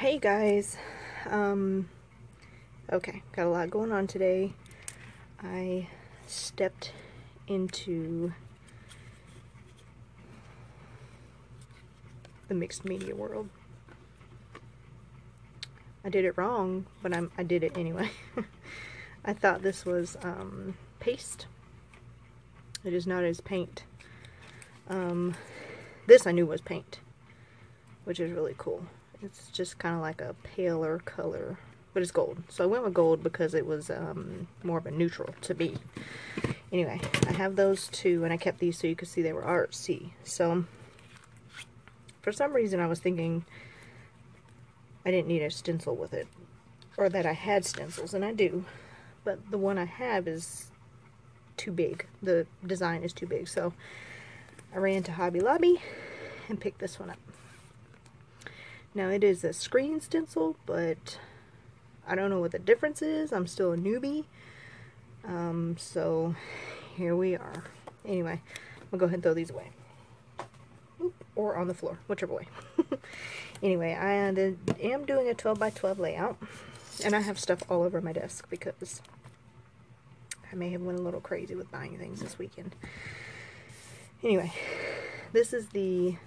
Hey guys, okay, got a lot going on today. I stepped into the mixed media world. I did it wrong, but I did it anyway. I thought this was paste. It is not as paint. This I knew was paint, which is really cool. It's just kind of like a paler color, but it's gold. So I went with gold because it was more of a neutral to me. Anyway, I have those two, and I kept these so you could see they were artsy. So for some reason I was thinking I didn't need a stencil with it, or that I had stencils, and I do, but the one I have is too big. The design is too big, so I ran to Hobby Lobby and picked this one up. Now it is a screen stencil, but I don't know what the difference is. I'm still a newbie. So here we are. Anyway, I'll go ahead and throw these away. Oop, or on the floor, whichever way. Anyway, I am doing a 12 by 12 layout, and I have stuff all over my desk because I may have went a little crazy with buying things this weekend. Anyway, this is the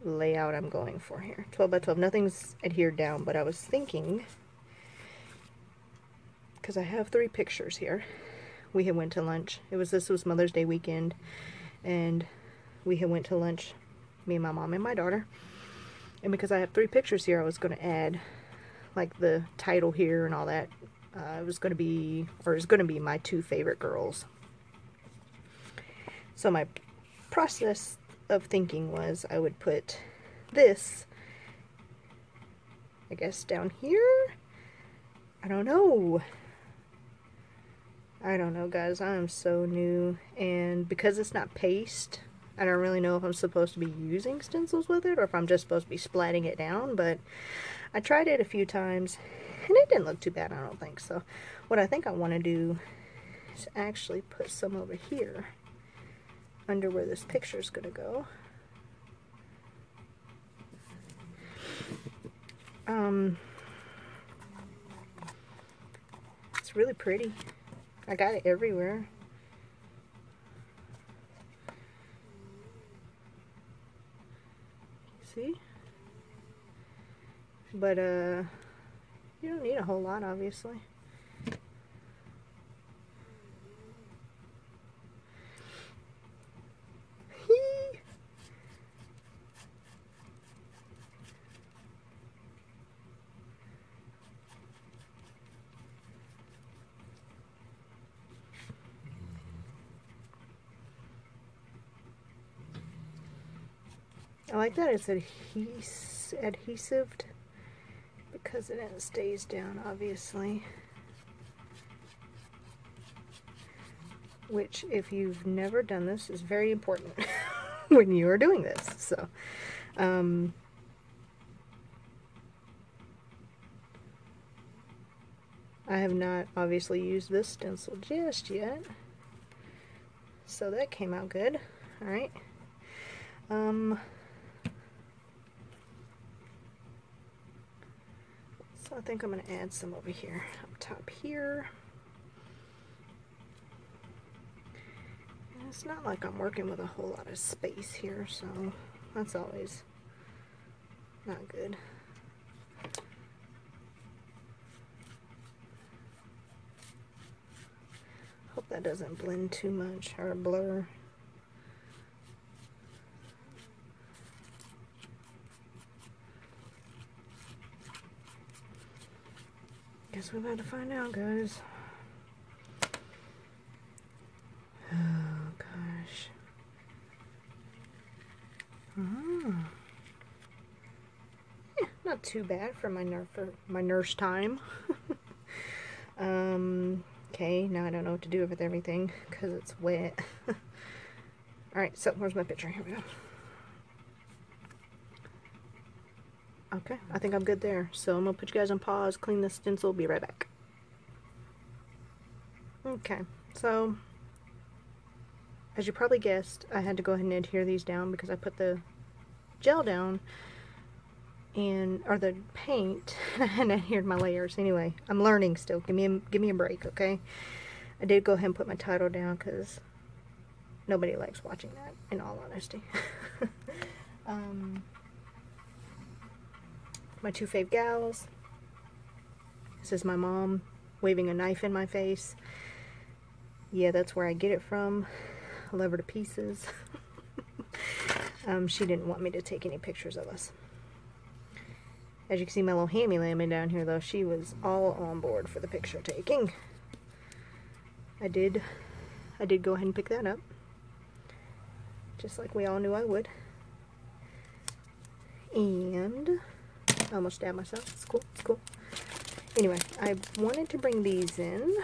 layout I'm going for here. 12 by 12. Nothing's adhered down, but I was thinking, because I have 3 pictures here. We had went to lunch. This was Mother's Day weekend, and we had went to lunch, me and my mom and my daughter. And because I have 3 pictures here, I was going to add like the title here and all that. It was going to be, or it's going to be, my 2 favorite girls. So my process of thinking was I would put this, I guess, down here. I don't know guys, I am so new, and because it's not paste, I don't really know if I'm supposed to be using stencils with it or if I'm just supposed to be splatting it down. But I tried it a few times and it didn't look too bad, I don't think. So what I think I want to do is actually put some over here under where this picture is going to go. It's really pretty. I got it everywhere. See? But you don't need a whole lot, obviously. I like that it's adhesive because it stays down, obviously. Which, if you've never done this, is very important when you are doing this. So, I have not obviously used this stencil just yet. So that came out good. Alright. So I think I'm going to add some over here, up top here. And it's not like I'm working with a whole lot of space here, so that's always not good. Hope that doesn't blend too much or blur. Guess we're about to find out, guys. Oh gosh. Yeah, not too bad for my nurse time. Okay, now I don't know what to do with everything because it's wet. Alright, so where's my picture? Here we go. Okay, I think I'm good there. So I'm going to put you guys on pause, clean the stencil, be right back. Okay, so as you probably guessed, I had to go ahead and adhere these down because I put the gel down or the paint, and here's my layers. Anyway, I'm learning still. Give me a break, okay? I did go ahead and put my title down because nobody likes watching that, in all honesty. My two fave gals. This is my mom waving a knife in my face. Yeah, that's where I get it from. I love her to pieces. She didn't want me to take any pictures of us. As you can see, my little hammy lammy down here, though, she was all on board for the picture taking. I did go ahead and pick that up, just like we all knew I would. And I almost stabbed myself. It's cool. It's cool. Anyway, I wanted to bring these in.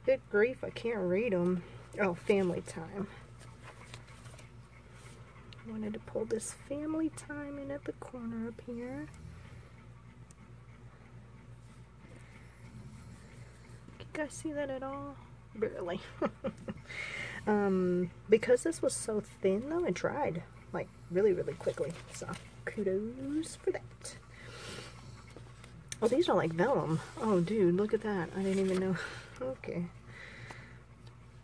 Good grief, I can't read them. Oh, family time. I wanted to pull this family time in at the corner up here. Can you guys see that at all? Barely. Because this was so thin, though, it dried like really, really quickly. So kudos for that. Oh, these are like vellum. Oh, dude, look at that. I didn't even know. Okay.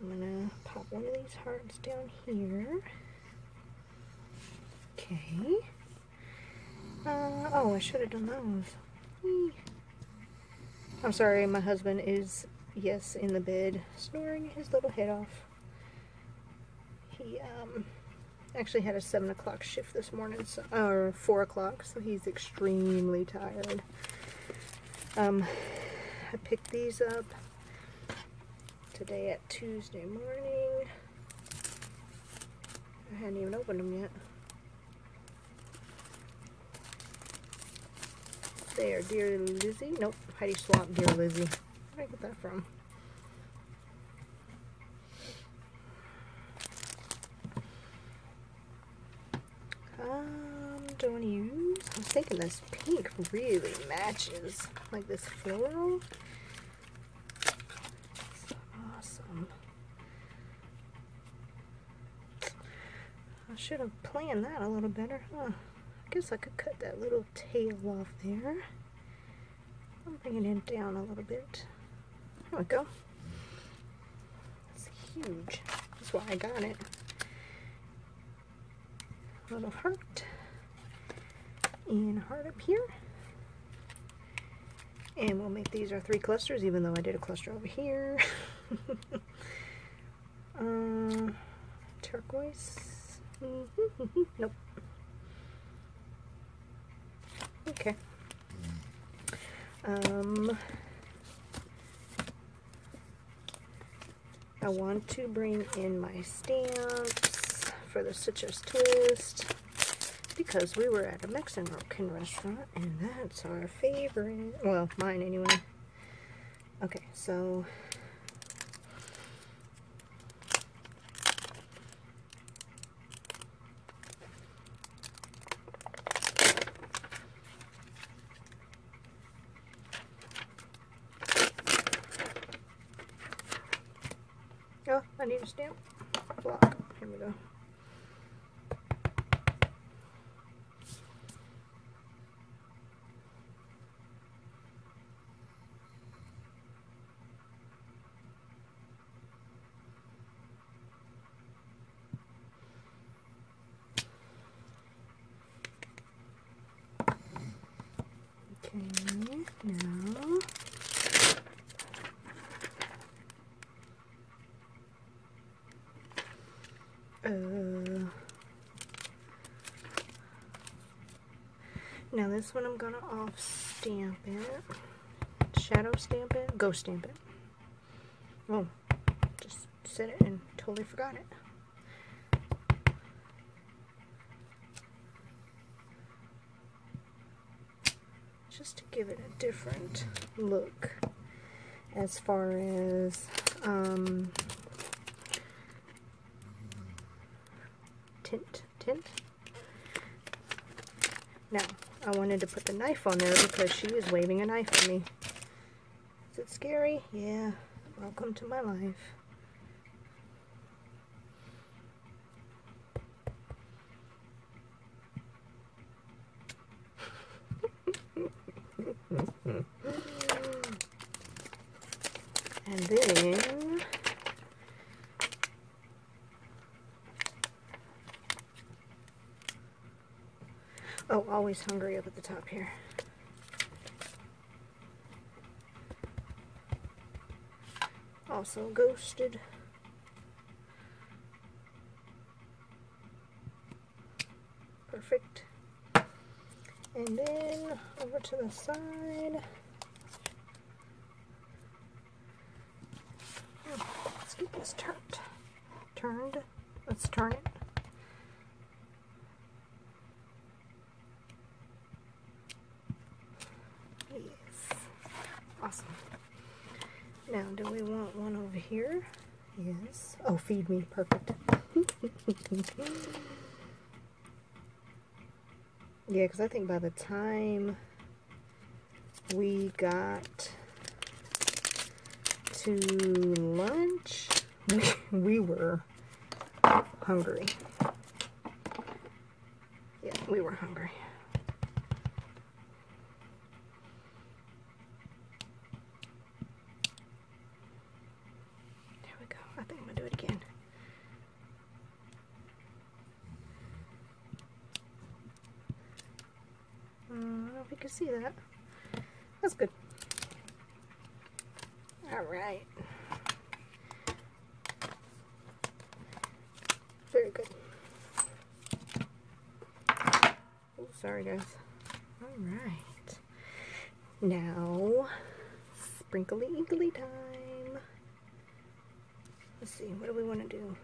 I'm gonna pop one of these hearts down here. Okay. Oh, I should have done those. I'm sorry, my husband is, yes, in the bed, snoring his little head off. He, actually had a 7 o'clock shift this morning, so, or 4 o'clock, so he's extremely tired. I picked these up today at Tuesday morning. I hadn't even opened them yet. They are Dear Lizzie. Nope, Heidi Swamp Dear Lizzie. Where did I get that from? Don't want to use. I was thinking this pink really matches, like this floral. It's awesome. I should have planned that a little better, huh? I guess I could cut that little tail off there. I'm bringing it down a little bit. There we go. It's huge. That's why I got it. Little heart. And heart up here. And we'll make these our 3 clusters, even though I did a cluster over here. Turquoise. Nope. Okay. I want to bring in my stamps for the citrus twist because we were at a Mexican restaurant and that's our favorite. Well, mine anyway. Okay, so oh, I need a stamp block. Here we go. Okay, now now this one I'm gonna off stamp it, shadow stamp it, ghost stamp it. Oh, just said it and totally forgot it. Just to give it a different look as far as tint. Now, I wanted to put the knife on there because she is waving a knife at me. Is it scary? Yeah. Welcome to my life. Oh, always hungry up at the top here. Also ghosted. Perfect. And then over to the side. Let's get this turned. Let's turn it. Yes. Awesome. Now, do we want one over here? Yes. Oh, feed me. Perfect. Yeah, because I think by the time we got to lunch, we were hungry. Yeah, we were hungry. There we go. I think I'm going to do it again. I don't know if you can see that. That's good. All right. Very good. Oh, sorry guys. All right. Now, sprinkly inkly time. Let's see, what do we want to do?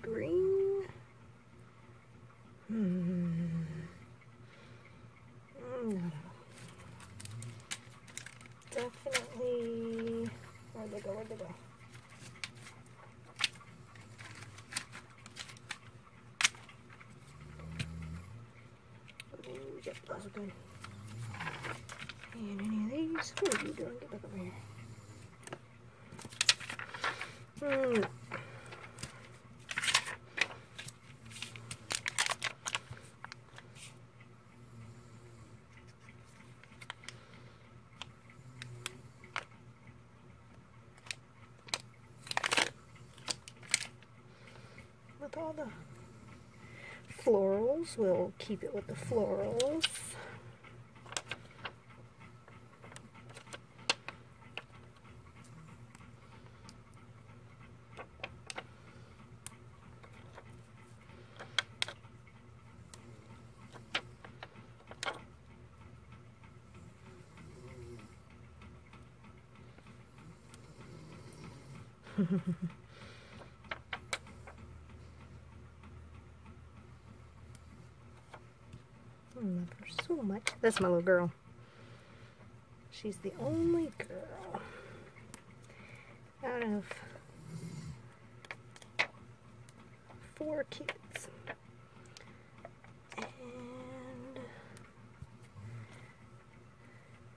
Green. No. Definitely. Where'd they go? Where'd they go? Ooh, yep, those are good. And any of these? What are you doing? Get back over here. With all the florals, we'll keep it with the florals. I love her so much. That's my little girl. She's the only girl out of 4 kids. And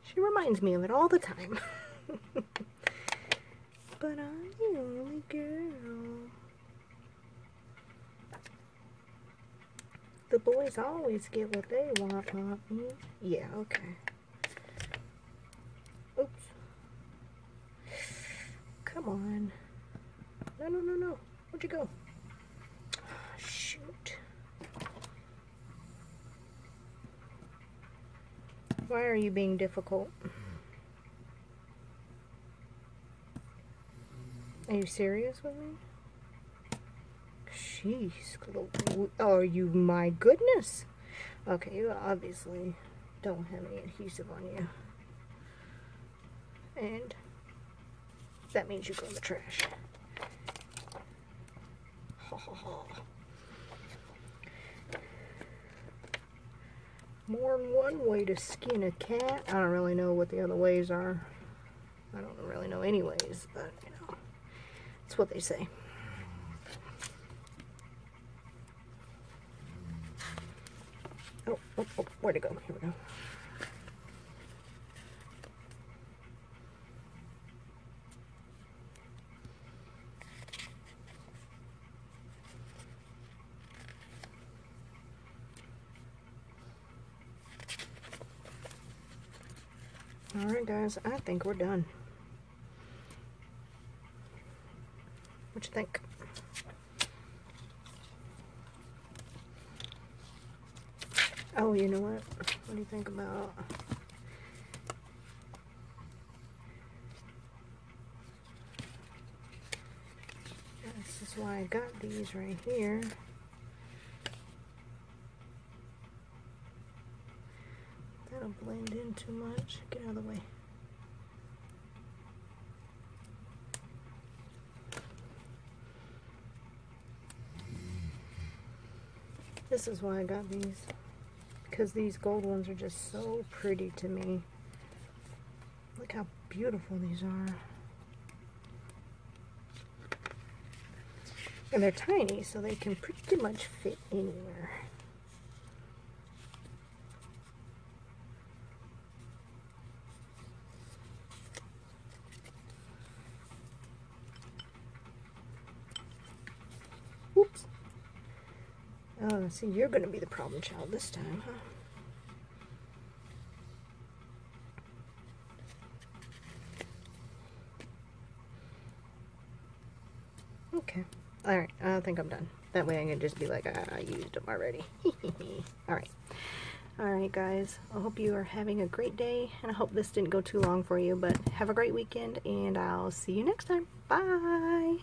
she reminds me of it all the time. But I'm the only girl. The boys always get what they want, Mommy. Yeah, okay. Oops. Come on. No, no, no, no. Where'd you go? Oh, shoot. Why are you being difficult? Are you serious with me? Jeez, are you, my goodness. Okay, you obviously don't have any adhesive on you. And that means you go in the trash. Ha ha ha. More than one way to skin a cat. I don't really know what the other ways are. I don't really know any ways, but you know, it's what they say. Oh, where'd it go? Here we go. Alright guys, I think we're done. What you think? Oh, you know what? What do you think about... This is why I got these right here. That'll blend in too much. Get out of the way. This is why I got these, because these gold ones are just so pretty to me. Look how beautiful these are. And they're tiny, so they can pretty much fit anywhere. Oops. Oh, see, you're going to be the problem child this time, huh? Okay. Alright, I think I'm done. That way I can just be like, I used them already. Alright. Alright, guys. I hope you are having a great day, and I hope this didn't go too long for you, but have a great weekend, and I'll see you next time. Bye!